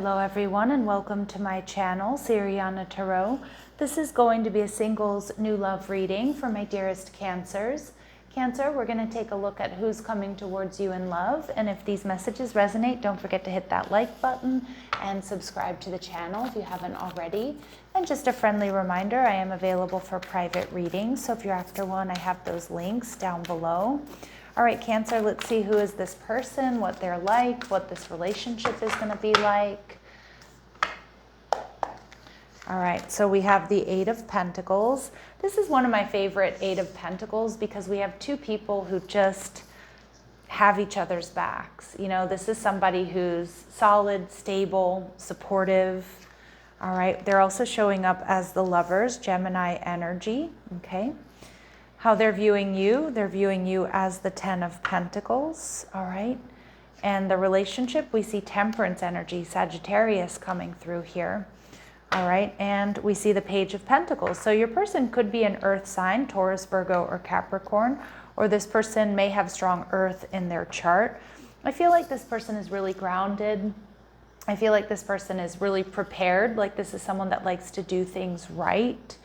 Hello everyone and welcome to my channel, Siriana Tarot. This is going to be a singles new love reading for my dearest Cancers. Cancer, we're going to take a look at who's coming towards you in love, and if these messages resonate, don't forget to hit that like button and subscribe to the channel if you haven't already. And just a friendly reminder, I am available for private readings, so if you're after one, I have those links down below. All right, Cancer, let's see who is this person, what they're like, what this relationship is going to be like. All right, so we have the Eight of Pentacles. This is one of my favorite Eight of Pentacles because we have two people who just have each other's backs. You know, this is somebody who's solid, stable, supportive. All right, they're also showing up as the Lovers, Gemini energy, okay? How they're viewing you as the Ten of Pentacles, all right? And the relationship, we see Temperance energy, Sagittarius coming through here, all right? And we see the Page of Pentacles. So your person could be an earth sign, Taurus, Virgo, or Capricorn, or this person may have strong earth in their chart. I feel like this person is really grounded. I feel like this person is really prepared, like this is someone that likes to do things right.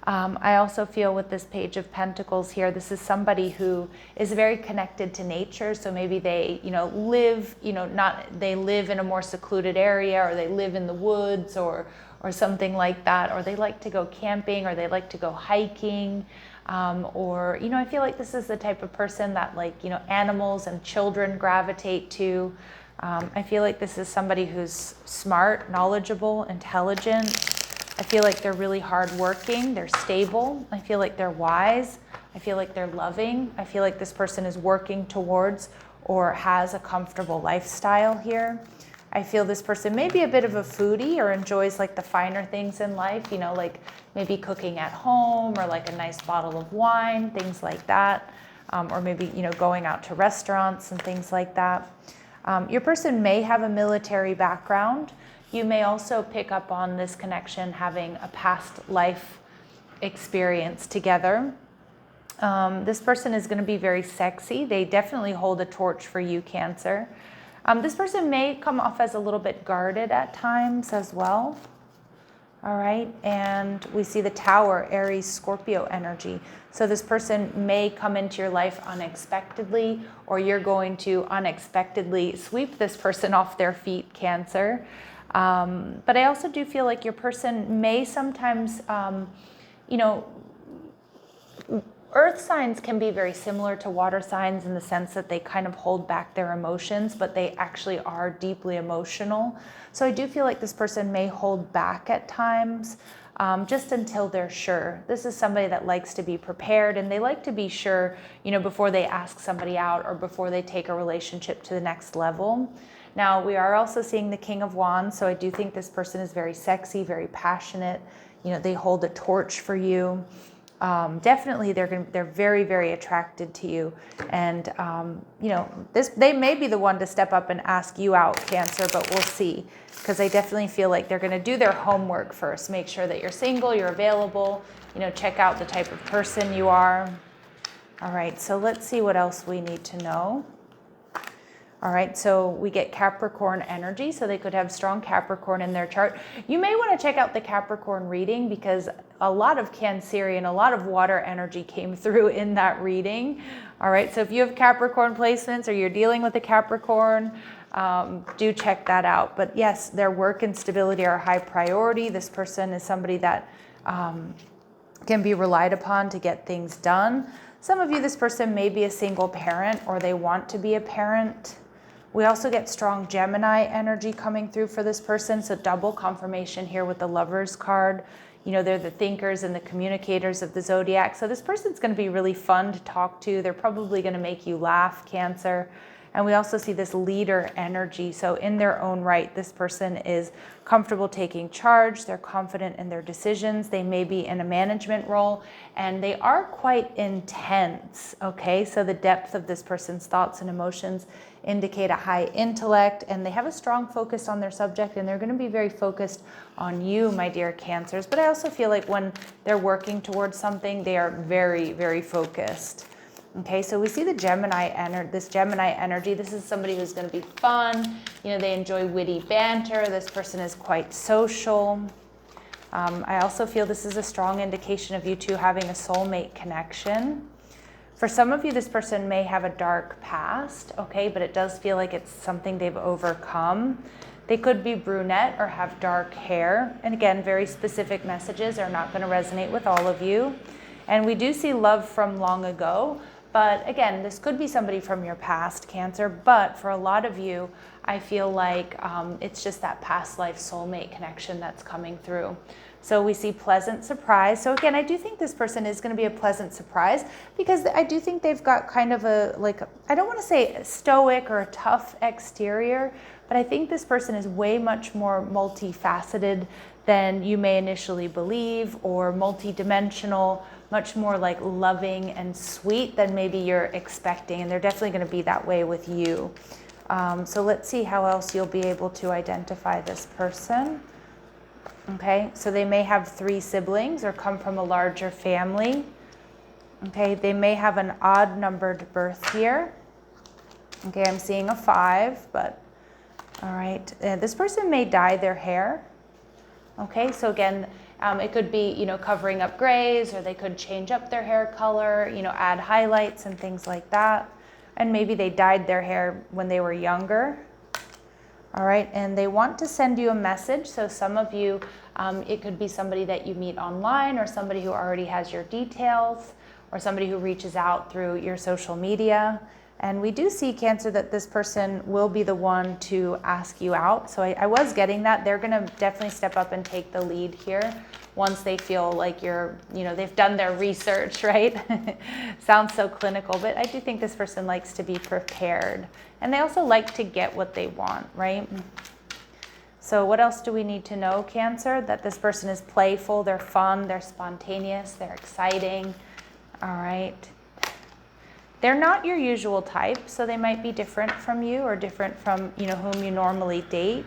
I also feel with this Page of Pentacles here, this is somebody who is very connected to nature. So maybe they, live, they live in a more secluded area, or they live in the woods or something like that, or they like to go camping, or they like to go hiking. I feel like this is the type of person that animals and children gravitate to. I feel like this is somebody who's smart, knowledgeable, intelligent. I feel like they're really hardworking, they're stable. I feel like they're wise. I feel like they're loving. I feel like this person is working towards or has a comfortable lifestyle here. I feel this person may be a bit of a foodie or enjoys the finer things in life, like maybe cooking at home or a nice bottle of wine, things like that. Or maybe, going out to restaurants and things like that. Your person may have a military background. You may also pick up on this connection having a past life experience together. This person is going to be very sexy. They definitely hold a torch for you, Cancer. This person may come off as a little bit guarded at times as well. All right, and we see the Tower, Aries, Scorpio energy. So this person may come into your life unexpectedly, or you're going to unexpectedly sweep this person off their feet, Cancer. But I also do feel like your person may sometimes, earth signs can be very similar to water signs in the sense that they kind of hold back their emotions, but they actually are deeply emotional. So I do feel like this person may hold back at times, just until they're sure. This is somebody that likes to be prepared, and they like to be sure, before they ask somebody out or before they take a relationship to the next level. Now, we are also seeing the King of Wands, so I do think this person is very sexy, very passionate. They hold a torch for you. Definitely, they're very, very attracted to you, and they may be the one to step up and ask you out, Cancer, but we'll see, because I definitely feel like they're going to do their homework first, make sure that you're single, you're available, check out the type of person you are. All right, so let's see what else we need to know. All right, so we get Capricorn energy, so they could have strong Capricorn in their chart. You may want to check out the Capricorn reading because a lot of Cancerian, a lot of water energy came through in that reading. All right, so if you have Capricorn placements or you're dealing with a Capricorn, do check that out. But yes, their work and stability are a high priority. This person is somebody that can be relied upon to get things done. Some of you, this person may be a single parent or they want to be a parent. We also get strong Gemini energy coming through for this person, so double confirmation here with the Lovers card. They're the thinkers and the communicators of the zodiac, so this person's going to be really fun to talk to. They're probably going to make you laugh, Cancer. And we also see this leader energy, so in their own right, this person is comfortable taking charge. They're confident in their decisions. They may be in a management role, and they are quite intense, okay? So the depth of this person's thoughts and emotions indicate a high intellect, and they have a strong focus on their subject, and they're going to be very focused on you, my dear Cancers. But I also feel like when they're working towards something, they are very, very focused. Okay, so we see the this Gemini energy. This is somebody who's going to be fun. You know, they enjoy witty banter. This person is quite social. I also feel this is a strong indication of you two having a soulmate connection. For some of you, this person may have a dark past, okay, but it does feel like it's something they've overcome. They could be brunette or have dark hair. And again, very specific messages are not going to resonate with all of you. And we do see love from long ago. But again, this could be somebody from your past, Cancer. But for a lot of you, I feel like it's just that past life soulmate connection that's coming through. So we see pleasant surprise. So again, I do think this person is going to be a pleasant surprise because I do think they've got kind of a, like, I don't want to say stoic or a tough exterior, but I think this person is way much more multifaceted than you may initially believe, or multidimensional, much more like loving and sweet than maybe you're expecting. And they're definitely going to be that way with you. So let's see how else you'll be able to identify this person. Okay, so they may have 3 siblings or come from a larger family. Okay, they may have an odd numbered birth year. Okay, I'm seeing a 5, but all right. This person may dye their hair. Okay, so again, it could be, you know, covering up grays, or they could change up their hair color, you know, add highlights and things like that. And maybe they dyed their hair when they were younger. All right, and they want to send you a message. So some of you, it could be somebody that you meet online, or somebody who already has your details, or somebody who reaches out through your social media. And we do see, Cancer, that this person will be the one to ask you out. So I was getting that. They're going to definitely step up and take the lead here once they feel like you're, you know, they've done their research, right? Sounds so clinical, but I do think this person likes to be prepared. And they also like to get what they want, right? So what else do we need to know, Cancer? That this person is playful, they're fun, they're spontaneous, they're exciting. All right. They're not your usual type, so they might be different from you, or different from, you know, whom you normally date.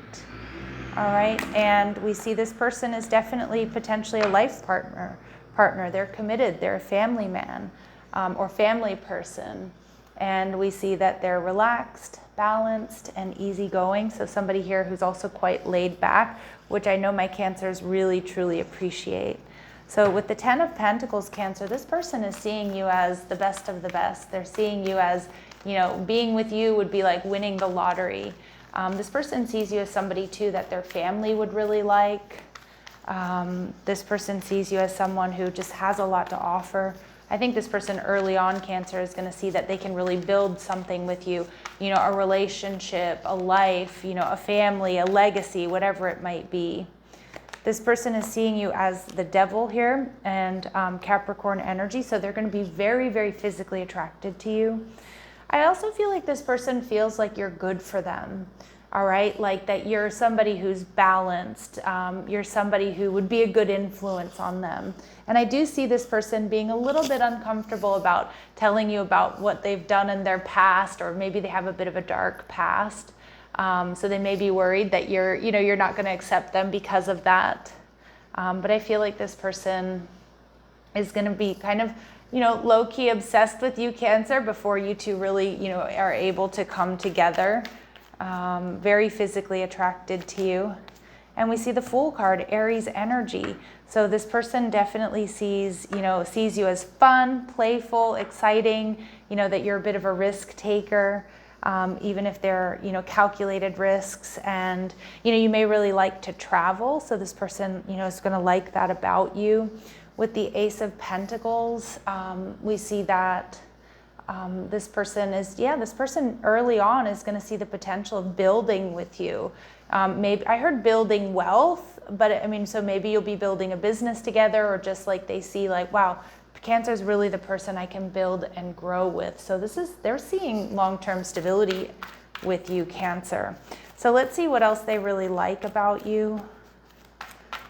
All right, and we see this person is definitely potentially a life partner. They're committed, they're a family man or family person. And we see that they're relaxed, balanced, and easygoing. So somebody here who's also quite laid back, which I know my Cancers really, truly appreciate. So with the 10 of Pentacles, Cancer, this person is seeing you as the best of the best. They're seeing you as, you know, being with you would be like winning the lottery. This person sees you as somebody, too, that their family would really like. This person sees you as someone who just has a lot to offer. I think this person early on, Cancer, is going to see that they can really build something with you. You know, a relationship, a life, you know, a family, a legacy, whatever it might be. This person is seeing you as the Devil here, and Capricorn energy. So they're going to be very, very physically attracted to you. I also feel like this person feels like you're good for them. All right, like that you're somebody who's balanced. You're somebody who would be a good influence on them. And I do see this person being a little bit uncomfortable about telling you about what they've done in their past, or maybe they have a bit of a dark past. So they may be worried that you're not going to accept them because of that. But I feel like this person is going to be kind of, you know, low-key obsessed with you, Cancer, before you two really, you know, are able to come together. Very physically attracted to you. And we see the Fool card, Aries energy. So this person definitely sees you as fun, playful, exciting, you know, that you're a bit of a risk taker. Even if they're, you know, calculated risks, and, you know, you may really like to travel. So this person, you know, is going to like that about you. With the Ace of Pentacles, we see that this person early on is going to see the potential of building with you. Maybe I heard building wealth, but I mean, so maybe you'll be building a business together, or just like they see like, wow, Cancer is really the person I can build and grow with. So they're seeing long-term stability with you, Cancer. So let's see what else they really like about you.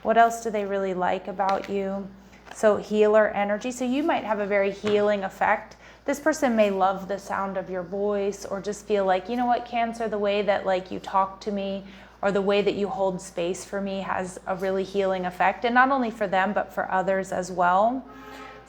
What else do they really like about you? So healer energy. So you might have a very healing effect. This person may love the sound of your voice, or just feel like, you know what, Cancer, the way that like you talk to me, or the way that you hold space for me has a really healing effect. And not only for them, but for others as well.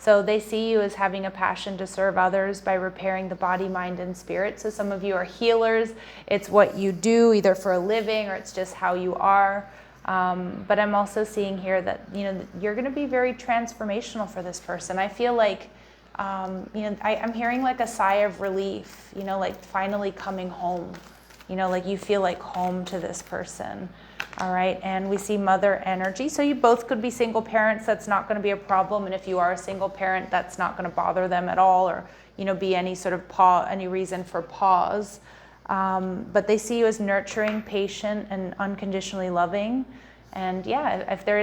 So they see you as having a passion to serve others by repairing the body, mind, and spirit. So some of you are healers. It's what you do either for a living or it's just how you are. But I'm also seeing here that, you're going to be very transformational for this person. I feel like, I'm hearing like a sigh of relief, like finally coming home, like you feel like home to this person. All right. And we see mother energy. So you both could be single parents. That's not going to be a problem. And if you are a single parent, that's not going to bother them at all, or, be any sort of any reason for pause. But they see you as nurturing, patient, and unconditionally loving. And yeah, if there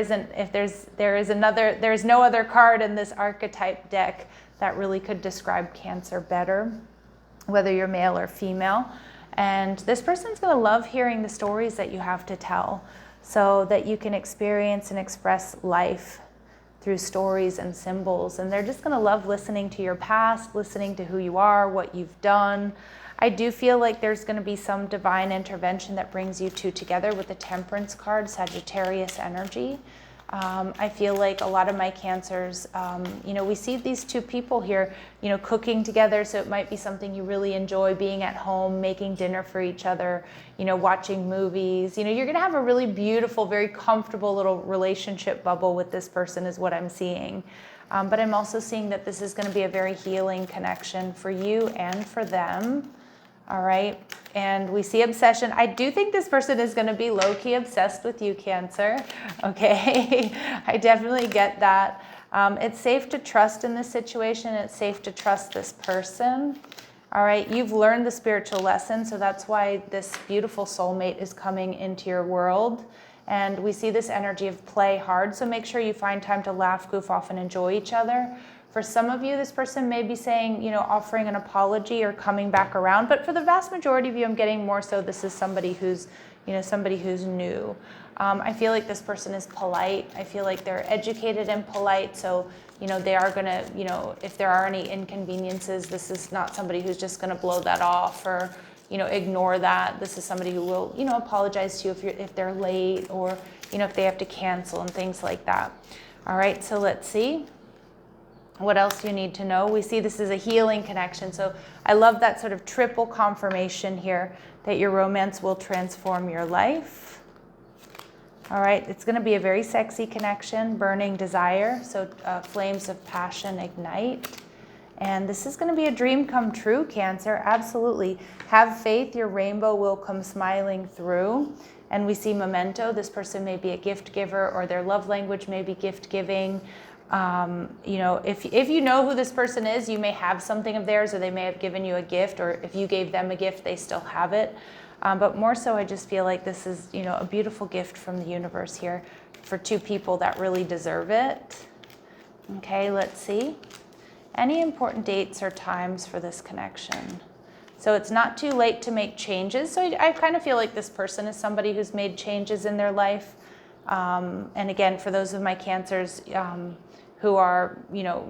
is no other card in this archetype deck that really could describe Cancer better, whether you're male or female. And this person's going to love hearing the stories that you have to tell, so that you can experience and express life through stories and symbols. And they're just going to love listening to your past, listening to who you are, what you've done. I do feel like there's going to be some divine intervention that brings you two together with the Temperance card, Sagittarius energy. I feel like a lot of my Cancers, we see these two people here, cooking together. So it might be something you really enjoy, being at home, making dinner for each other, watching movies. You're going to have a really beautiful, very comfortable little relationship bubble with this person is what I'm seeing. But I'm also seeing that this is going to be a very healing connection for you and for them. All right. And we see obsession. I do think this person is going to be low-key obsessed with you, Cancer. Okay. I definitely get that. It's safe to trust in this situation. It's safe to trust this person. All right. You've learned the spiritual lesson. So that's why this beautiful soulmate is coming into your world. And we see this energy of play hard. So make sure you find time to laugh, goof off, and enjoy each other. For some of you, this person may be saying, offering an apology or coming back around. But for the vast majority of you, I'm getting more so this is somebody who's, somebody who's new. I feel like this person is polite. I feel like they're educated and polite. So, they are going to, if there are any inconveniences, this is not somebody who's just going to blow that off or, ignore that. This is somebody who will, apologize to you if they're late or, if they have to cancel and things like that. All right, so let's see. What else you need to know? We see this is a healing connection. So I love that sort of triple confirmation here that your romance will transform your life. All right, it's going to be a very sexy connection, burning desire. So flames of passion ignite. And this is going to be a dream come true, Cancer. Absolutely. Have faith, your rainbow will come smiling through. And we see memento. This person may be a gift giver, or their love language may be gift giving. If you know who this person is, you may have something of theirs, or they may have given you a gift, or if you gave them a gift, they still have it. But more so, I just feel like this is, a beautiful gift from the universe here for two people that really deserve it. Okay, let's see. Any important dates or times for this connection? So it's not too late to make changes. So I kind of feel like this person is somebody who's made changes in their life. And again, for those of my Cancers, who are,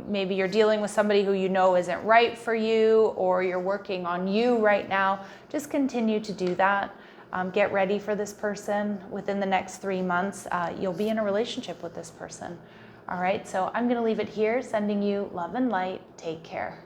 maybe you're dealing with somebody who isn't right for you, or you're working on you right now, just continue to do that. Get ready for this person. Within the next 3 months, you'll be in a relationship with this person. All right, so I'm going to leave it here, sending you love and light. Take care.